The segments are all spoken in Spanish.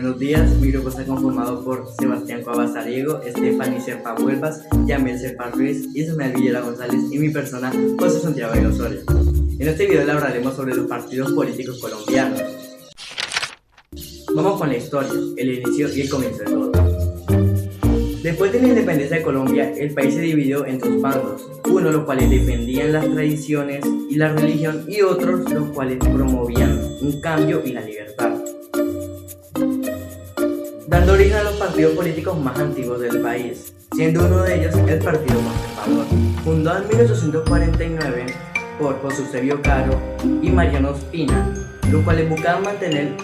Buenos días, mi grupo está conformado por Sebastián Cuevas Ariego, Stephanie Serpa Huelvas, Yamel Serpa Ruiz, Ismael Villela González y mi persona, José Santiago de Osorio. En este video le hablaremos sobre los partidos políticos colombianos. Vamos con la historia, el inicio y el comienzo de todo. Después de la independencia de Colombia, el país se dividió en dos bandos, unos los cuales defendían las tradiciones y la religión y otros los cuales promovían un cambio y la libertad, dando origen a los partidos políticos más antiguos del país, siendo uno de ellos el Partido Conservador, fundado en 1849 por José Eusebio Caro y Mariano Ospina, los cuales buscaban mantener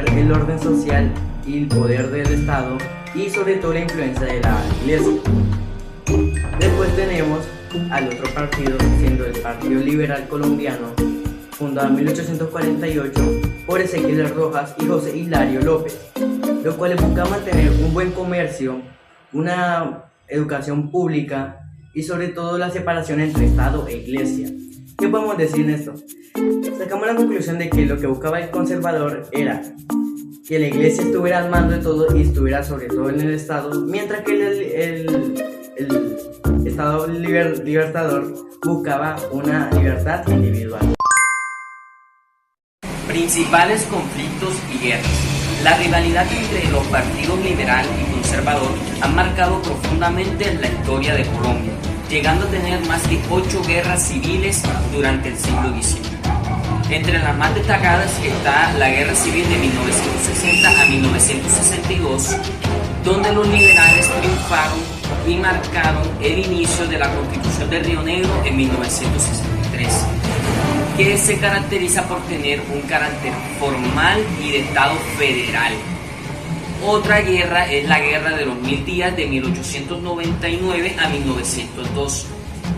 el orden social y el poder del Estado y sobre todo la influencia de la Iglesia. Después tenemos al otro partido, siendo el Partido Liberal Colombiano, fundado en 1848 por Ezequiel Rojas y José Hilario López, los cuales buscaban mantener un buen comercio, una educación pública y sobre todo la separación entre Estado e Iglesia. ¿Qué podemos decir en esto? Sacamos la conclusión de que lo que buscaba el conservador era que la Iglesia estuviera al mando de todo y estuviera sobre todo en el Estado, mientras que el Estado libertador buscaba una libertad individual. Principales conflictos y guerras. La rivalidad entre los partidos liberal y conservador han marcado profundamente la historia de Colombia, llegando a tener más de 8 guerras civiles durante el siglo XIX. Entre las más destacadas está la Guerra Civil de 1960 a 1962, donde los liberales triunfaron y marcaron el inicio de la Constitución de Río Negro en 1963, que se caracteriza por tener un carácter formal y de Estado federal. Otra guerra es la Guerra de los 1000 días de 1899 a 1902,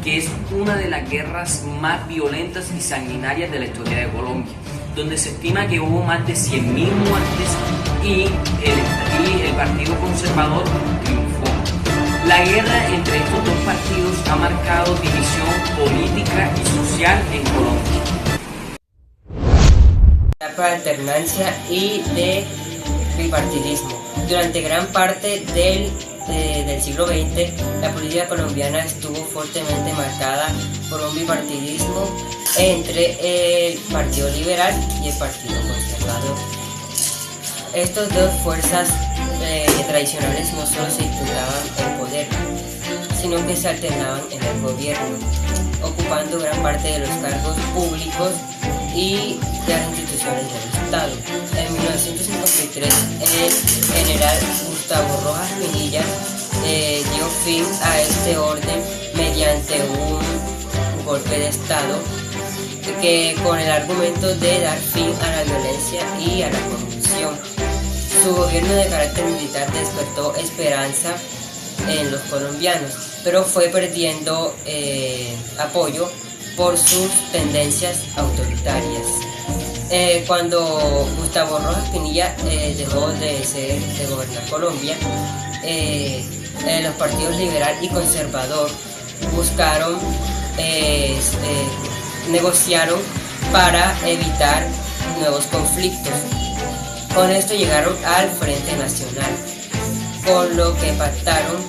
que es una de las guerras más violentas y sanguinarias de la historia de Colombia, donde se estima que hubo más de 100.000 muertes y el Partido Conservador triunfó. La guerra entre estos dos partidos ha marcado división política y social en Colombia. Etapa de alternancia y de bipartidismo. Durante gran parte del siglo XX, la política colombiana estuvo fuertemente marcada por un bipartidismo entre el Partido Liberal y el Partido Conservador. Estas dos fuerzas tradicionales no solo se disputaban el poder, sino que se alternaban en el gobierno, ocupando gran parte de los cargos públicos y de las instituciones del Estado. En 1953, el general Gustavo Rojas Pinilla dio fin a este orden mediante un golpe de Estado que con el argumento de dar fin a la violencia y a la corrupción. Su gobierno de carácter militar despertó esperanza en los colombianos, pero fue perdiendo apoyo por sus tendencias autoritarias. Cuando Gustavo Rojas Pinilla dejó de gobernar Colombia, los partidos liberal y conservador negociaron para evitar nuevos conflictos. Con esto llegaron al Frente Nacional, con lo que pactaron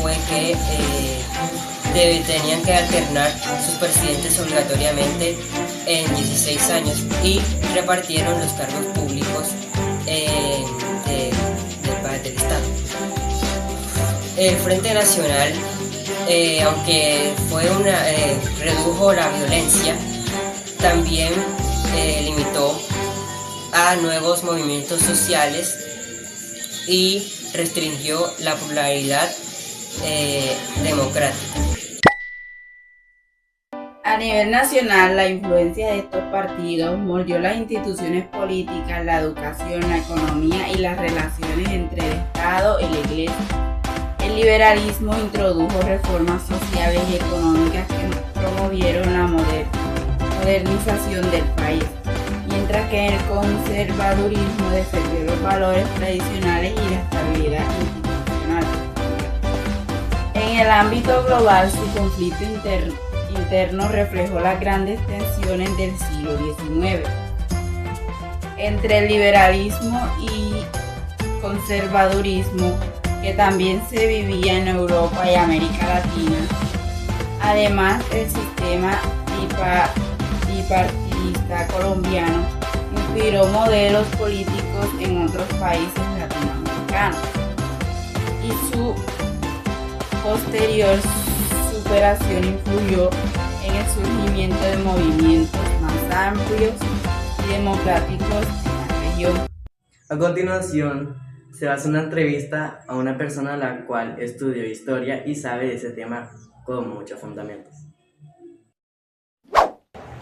fue que tenían que alternar sus presidentes obligatoriamente en 16 años y repartieron los cargos públicos del Estado. El Frente Nacional, aunque redujo la violencia, también limitó a nuevos movimientos sociales y restringió la pluralidad democrática. A nivel nacional, la influencia de estos partidos moldeó las instituciones políticas, la educación, la economía y las relaciones entre el Estado y la Iglesia. El liberalismo introdujo reformas sociales y económicas que promovieron la modernización del país, mientras que el conservadurismo defendió los valores tradicionales y la estabilidad institucional. En el ámbito global, su conflicto interno reflejó las grandes tensiones del siglo XIX entre el liberalismo y conservadurismo que también se vivía en Europa y América Latina. Además, el sistema bipartidista colombiano inspiró modelos políticos en otros países latinoamericanos y su posterior superación influyó en el surgimiento de movimientos más amplios y democráticos en la región. A continuación, se hace una entrevista a una persona la cual estudió historia y sabe de ese tema con muchos fundamentos.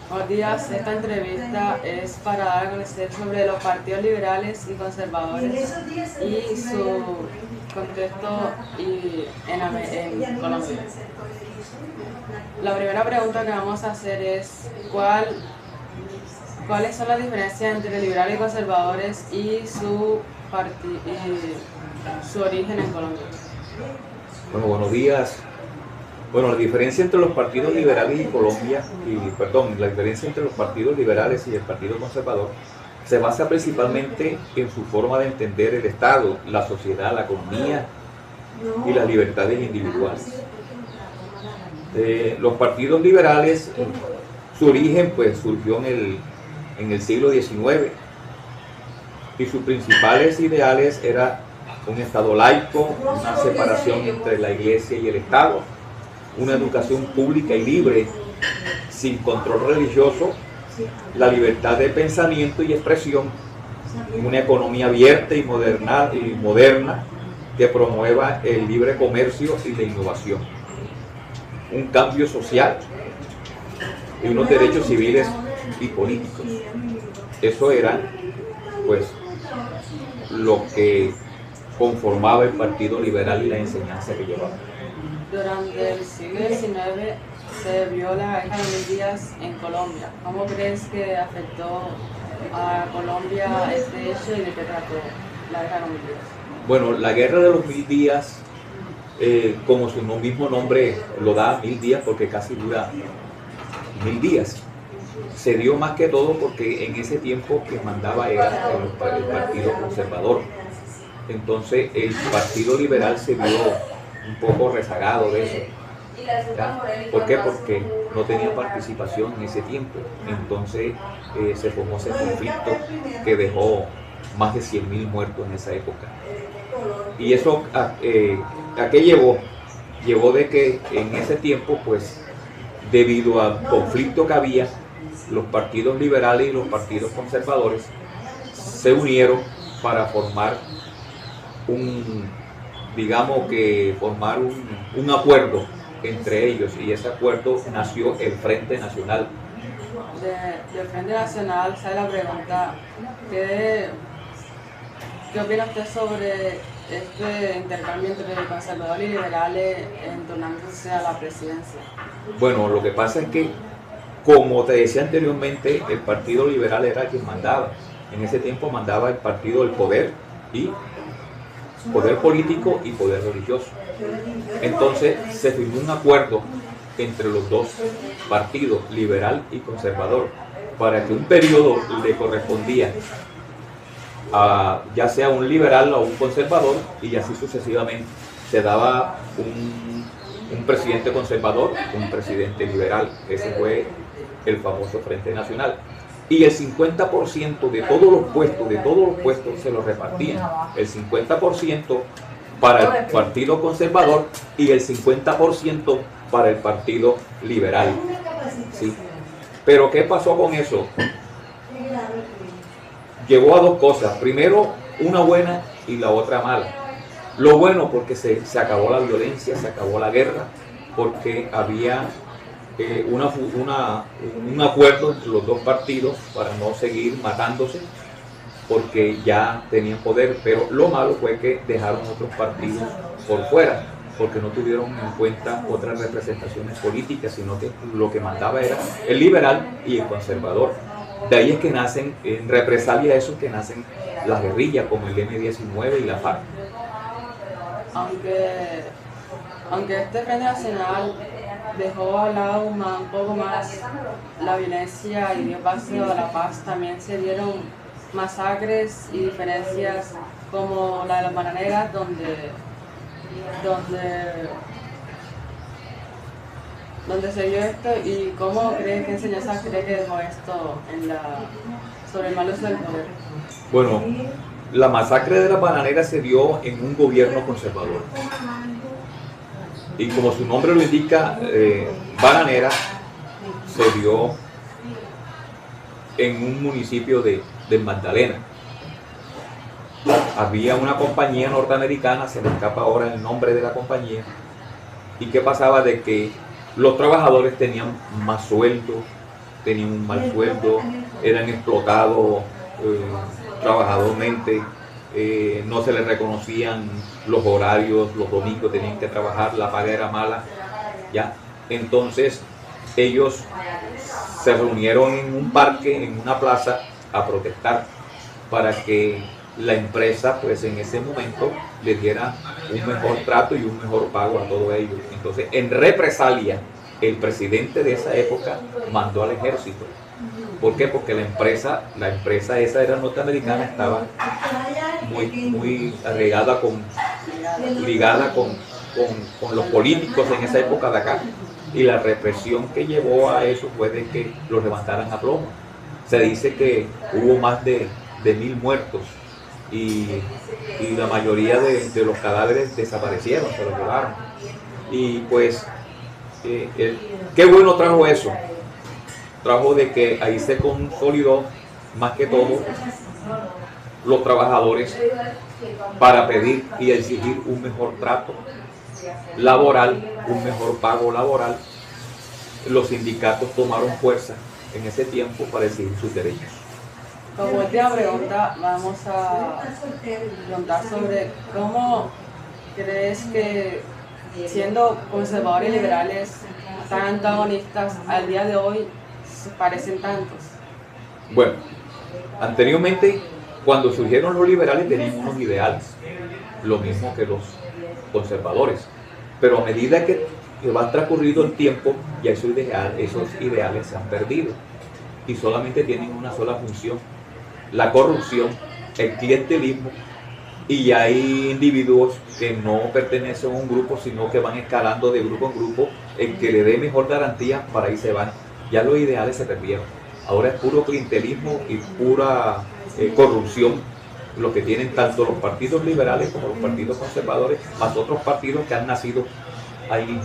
Buenos días, esta entrevista es para dar a conocer sobre los partidos liberales y conservadores y su contexto en Colombia. La primera pregunta que vamos a hacer es ¿cuáles son las diferencias entre liberales y conservadores y su origen en Colombia? Bueno, buenos días. Bueno, la diferencia entre los partidos liberales y Colombia, la diferencia entre los partidos liberales y el Partido Conservador se basa principalmente en su forma de entender el Estado, la sociedad, la economía y las libertades individuales. Los partidos liberales, su origen pues surgió en el siglo XIX y sus principales ideales eran un Estado laico, una separación entre la Iglesia y el Estado, una educación pública y libre, sin control religioso, la libertad de pensamiento y expresión, una economía abierta y moderna que promueva el libre comercio y la innovación, un cambio social y unos derechos civiles y políticos. Eso era, pues, lo que conformaba el Partido Liberal y la enseñanza que llevaba. Durante el siglo XIX se vio la guerra de los 1000 días en Colombia. ¿Cómo crees que afectó a Colombia este hecho y de qué trató la guerra de los 1000 días? Bueno, la guerra de los 1000 días, como su mismo nombre lo da, 1000 días, porque casi dura 1000 días. Se dio más que todo porque en ese tiempo que mandaba era el Partido Conservador. Entonces el Partido Liberal se vio un poco rezagado de eso. ¿Ya? ¿Por qué? Porque no tenía participación en ese tiempo. Entonces se formó ese conflicto que dejó más de 100.000 muertos en esa época. ¿Y eso a qué llevó? Llevó de que en ese tiempo, pues, debido al conflicto que había, los partidos liberales y los partidos conservadores se unieron para formar un acuerdo entre ellos, y ese acuerdo nació el Frente Nacional. Del Frente Nacional sale la pregunta, ¿qué opina usted sobre este intercambio entre conservadores y liberales entornándose a la presidencia? Bueno, lo que pasa es que, como te decía anteriormente, el Partido Liberal era quien mandaba. En ese tiempo mandaba el Partido del Poder, y poder político y poder religioso. Entonces se firmó un acuerdo entre los dos partidos, liberal y conservador, para que un periodo le correspondía a ya sea un liberal o un conservador, y así sucesivamente. Se daba un presidente conservador, un presidente liberal. Ese fue el famoso Frente Nacional. Y el 50% de todos los puestos se los repartían. El 50% para el Partido Conservador y el 50% para el Partido Liberal. ¿Sí? Pero ¿qué pasó con eso? Llevó a dos cosas. Primero, una buena y la otra mala. Lo bueno, porque se acabó la violencia, se acabó la guerra, porque había un acuerdo entre los dos partidos para no seguir matándose, porque ya tenían poder. Pero lo malo fue que dejaron otros partidos por fuera, porque no tuvieron en cuenta otras representaciones políticas, sino que lo que mandaba era el liberal y el conservador. De ahí es que nacen, en represalia a eso, que nacen las guerrillas como el M-19 y la FARC. Aunque este Frente Nacional dejó al lado un poco más la violencia y dio paso a la paz, también se dieron masacres y diferencias como la de las bananeras, donde se vio esto, y cómo cree, qué enseñanza cree que dejó esto sobre el mal uso del poder. Bueno, la masacre de las bananeras se dio en un gobierno conservador. Y como su nombre lo indica, bananera se dio en un municipio de Magdalena. Había una compañía norteamericana, se me escapa ahora el nombre de la compañía, y qué pasaba de que los trabajadores tenían más sueldo, tenían un mal sueldo, eran explotados trabajadormente, no se les reconocían los horarios, los domingos tenían que trabajar, la paga era mala, ¿ya? Entonces ellos se reunieron en un parque, en una plaza, a protestar para que la empresa, pues en ese momento, les diera un mejor trato y un mejor pago a todos ellos. Entonces, en represalia, el presidente de esa época mandó al ejército. ¿Por qué? Porque la empresa esa era norteamericana, estaba muy ligada con los políticos en esa época de acá. Y la represión que llevó a eso fue de que los levantaran a plomo. Se dice que hubo más de 1000 muertos y la mayoría de los cadáveres desaparecieron, se los llevaron. Y pues, qué bueno trajo eso. Trajo de que ahí se consolidó más que todo los trabajadores para pedir y exigir un mejor trato laboral, un mejor pago laboral. Los sindicatos tomaron fuerza en ese tiempo para exigir sus derechos. Como última pregunta, vamos a preguntar sobre cómo crees que, siendo conservadores y liberales tan antagonistas, al día de hoy se parecen tantos. Bueno, anteriormente, cuando surgieron los liberales, tenían unos ideales, lo mismo que los conservadores, pero a medida que va transcurrido el tiempo, ya esos ideales se han perdido y solamente tienen una sola función: la corrupción, el clientelismo, y hay individuos que no pertenecen a un grupo, sino que van escalando de grupo en grupo, el que le dé mejor garantía, para ahí se van. Ya los ideales se perdieron, ahora es puro clientelismo y pura corrupción lo que tienen tanto los partidos liberales como los partidos conservadores, más otros partidos que han nacido ahí